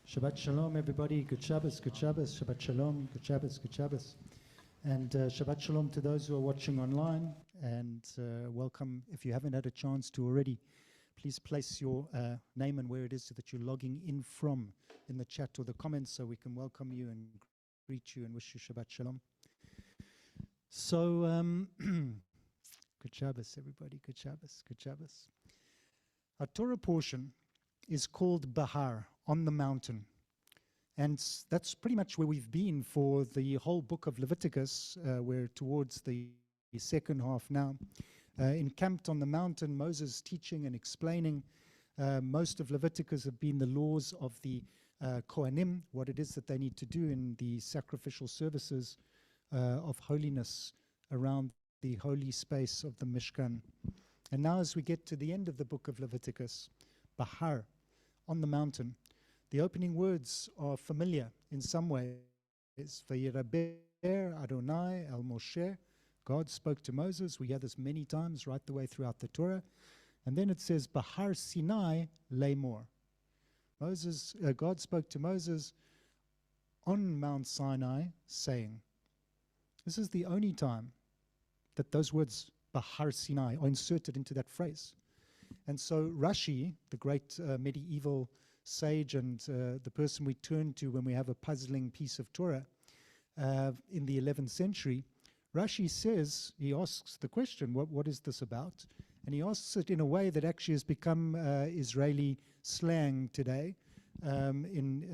Shabbat Shalom, everybody. Good Shabbos, good Shabbos. Shabbat Shalom, good Shabbos, good Shabbos. And Shabbat Shalom to those who are watching online. And welcome, if you haven't had a chance to already, please place your name and where it is that you're logging in from in the chat or the comments so we can welcome you and greet you and wish you Shabbat Shalom. So, good Shabbos, everybody. Good Shabbos, good Shabbos. Our Torah portion is called Bahar, on the mountain. And that's pretty much where we've been for the whole book of Leviticus. We're towards the second half now. Encamped on the mountain, Moses teaching and explaining. Most of Leviticus have been the laws of the Kohanim, what it is that they need to do in the sacrificial services of holiness around the holy space of the Mishkan. And now as we get to the end of the book of Leviticus, Bahar, on the mountain, the opening words are familiar in some ways. Vayiraber Adonai el Moshe. God spoke to Moses. We hear this many times right the way throughout the Torah. And then it says, Bahar Sinai Lemor. God spoke to Moses on Mount Sinai, saying. This is the only time that those words, Bahar Sinai, are inserted into that phrase. And so Rashi, the great medieval sage and the person we turn to when we have a puzzling piece of Torah in the 11th century, Rashi says, he asks the question, what is this about? And he asks it in a way that actually has become Israeli slang today in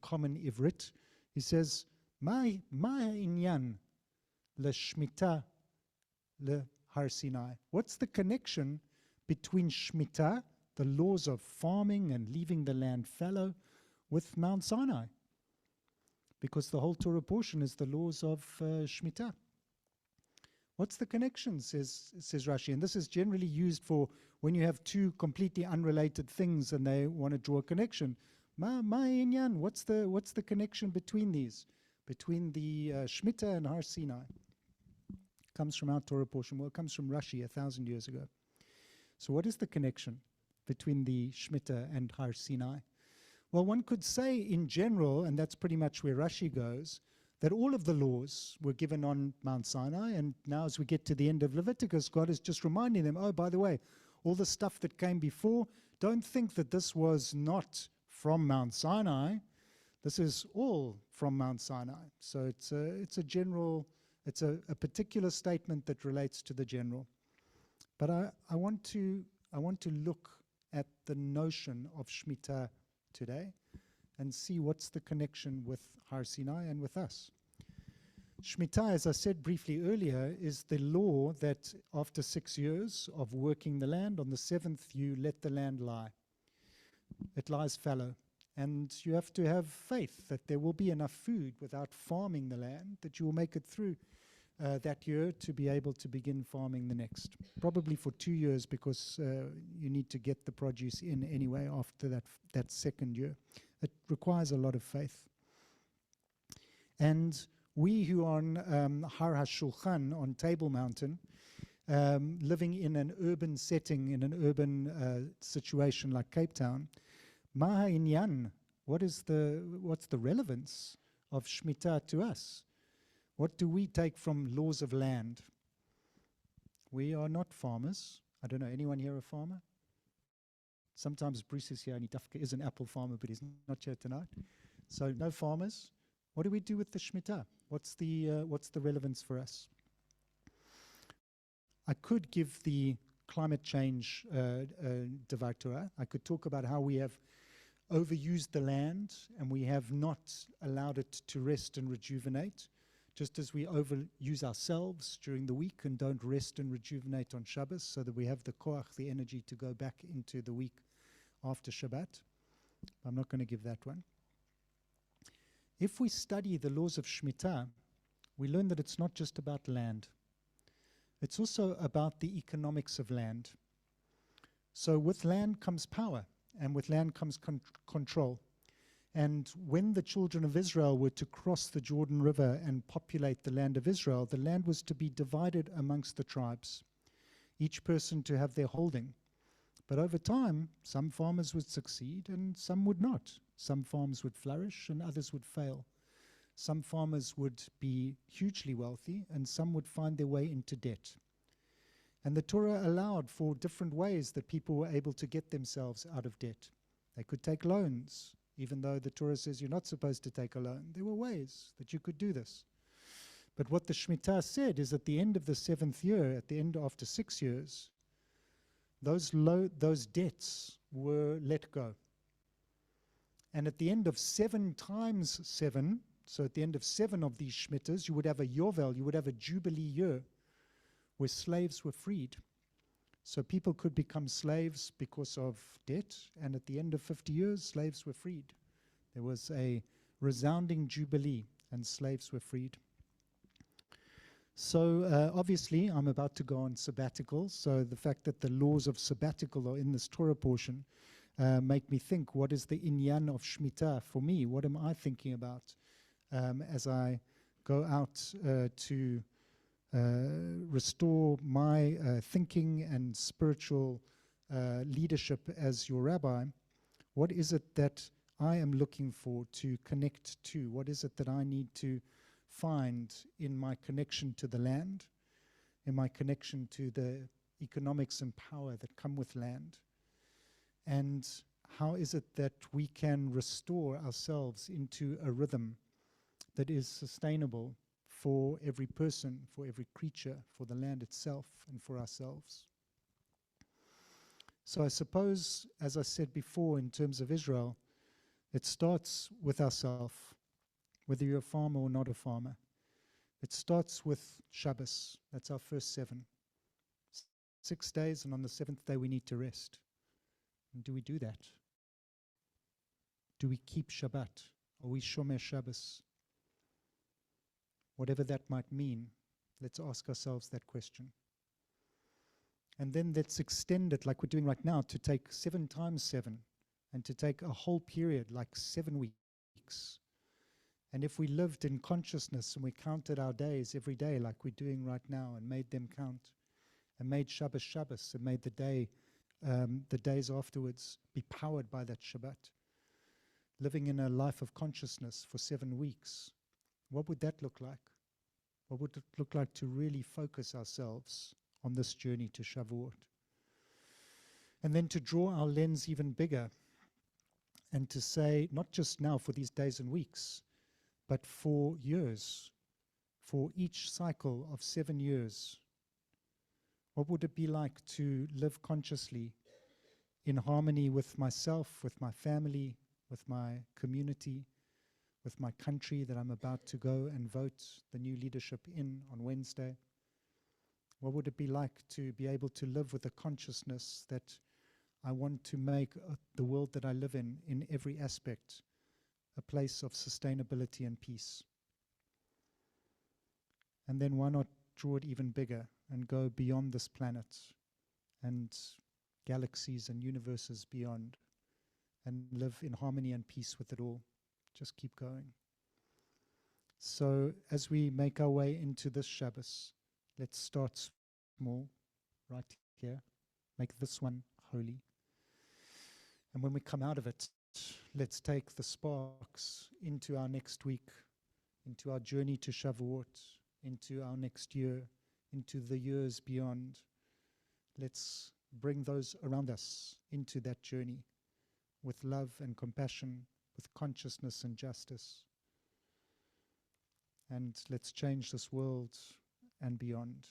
common Ivrit. He says, Ma Inyan le Shmitta le Har Sinai. What's the connection between Shmitta, the laws of farming and leaving the land fallow, with Mount Sinai? Because the whole Torah portion is the laws of Shmitta. What's the connection, says Rashi? And this is generally used for when you have two completely unrelated things and they want to draw a connection. Ma Inyan, what's the connection between these? Between the Shmitta and Har Sinai? Comes from our Torah portion. Well, it comes from Rashi 1,000 years ago. So what is the connection between the Shmitta and Har Sinai? Well, one could say in general, and that's pretty much where Rashi goes, that all of the laws were given on Mount Sinai, and now as we get to the end of Leviticus, God is just reminding them, oh, by the way, all the stuff that came before, don't think that this was not from Mount Sinai. This is all from Mount Sinai. So it's a general, it's a particular statement that relates to the general. But I want to look at the notion of Shmitta today and see what's the connection with Har Sinai and with us. Shmitta, as I said briefly earlier, is the law that after 6 years of working the land, on the 7th you let the land lie. It lies fallow. And you have to have faith that there will be enough food without farming the land, that you will make it through that year to be able to begin farming the next. Probably for 2 years, because you need to get the produce in anyway after that second year. It requires a lot of faith. And we who are on Har HaShulchan, on Table Mountain, living in an urban setting, in an urban situation like Cape Town, Maha Inyan, what's the relevance of Shmitta to us? What do we take from laws of land? We are not farmers. I don't know, anyone here a farmer? Sometimes Bruce is here and he is an apple farmer, but he's not here tonight. So no farmers. What do we do with the Shmitta? What's the relevance for us? I could give the climate change Dvar Torah. I could talk about how we have overused the land and we have not allowed it to rest and rejuvenate, just as we overuse ourselves during the week and don't rest and rejuvenate on Shabbos, so that we have the koach, the energy to go back into the week after Shabbat. I'm not going to give that one. If we study the laws of Shmitta, we learn that it's not just about land. It's also about the economics of land. So with land comes power, and with land comes control. And when the children of Israel were to cross the Jordan River and populate the land of Israel, the land was to be divided amongst the tribes, each person to have their holding. But over time, some farmers would succeed and some would not. Some farms would flourish and others would fail. Some farmers would be hugely wealthy and some would find their way into debt. And the Torah allowed for different ways that people were able to get themselves out of debt. They could take loans, even though the Torah says you're not supposed to take a loan. There were ways that you could do this. But what the Shmitta said is at the end of the 7th year, at the end after 6 years, those debts were let go. And at the end of 7 times 7, so at the end of 7 of these Shmittas, you would have a Yovel, you would have a Jubilee year where slaves were freed. So people could become slaves because of debt, and at the end of 50 years, slaves were freed. There was a resounding Jubilee, and slaves were freed. So obviously, I'm about to go on sabbatical, so the fact that the laws of sabbatical are in this Torah portion make me think, what is the Inyan of Shmitta for me? What am I thinking about as I go out to restore my thinking and spiritual leadership as your rabbi? What is it that I am looking for to connect to? What is it that I need to find in my connection to the land, in my connection to the economics and power that come with land? And how is it that we can restore ourselves into a rhythm that is sustainable for every person, for every creature, for the land itself, and for ourselves? So I suppose, as I said before, in terms of Israel, it starts with ourselves, whether you're a farmer or not a farmer. It starts with Shabbos. That's our first 7. 6 days, and on the 7th day we need to rest. And do we do that? Do we keep Shabbat? Are we Shomer Shabbos? Whatever that might mean, let's ask ourselves that question. And then let's extend it, like we're doing right now, to take 7 times 7, and to take a whole period, like 7 weeks. And if we lived in consciousness and we counted our days every day, like we're doing right now, and made them count, and made Shabbos Shabbos, and made the days afterwards be powered by that Shabbat, living in a life of consciousness for 7 weeks, what would that look like? What would it look like to really focus ourselves on this journey to Shavuot? And then to draw our lens even bigger and to say, not just now for these days and weeks, but for years, for each cycle of 7 years, what would it be like to live consciously in harmony with myself, with my family, with my community, with my country that I'm about to go and vote the new leadership in on Wednesday? What would it be like to be able to live with a consciousness that I want to make the world that I live in every aspect, a place of sustainability and peace? And then why not draw it even bigger and go beyond this planet and galaxies and universes beyond, and live in harmony and peace with it all? Just keep going. So as we make our way into this Shabbos, let's start small, right here. Make this one holy. And when we come out of it, let's take the sparks into our next week, into our journey to Shavuot, into our next year, into the years beyond. Let's bring those around us into that journey with love and compassion, with consciousness and justice. And let's change this world and beyond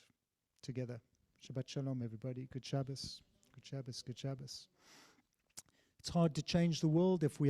together. Shabbat Shalom, everybody. Good Shabbos. Good Shabbos. Good Shabbos. It's hard to change the world if we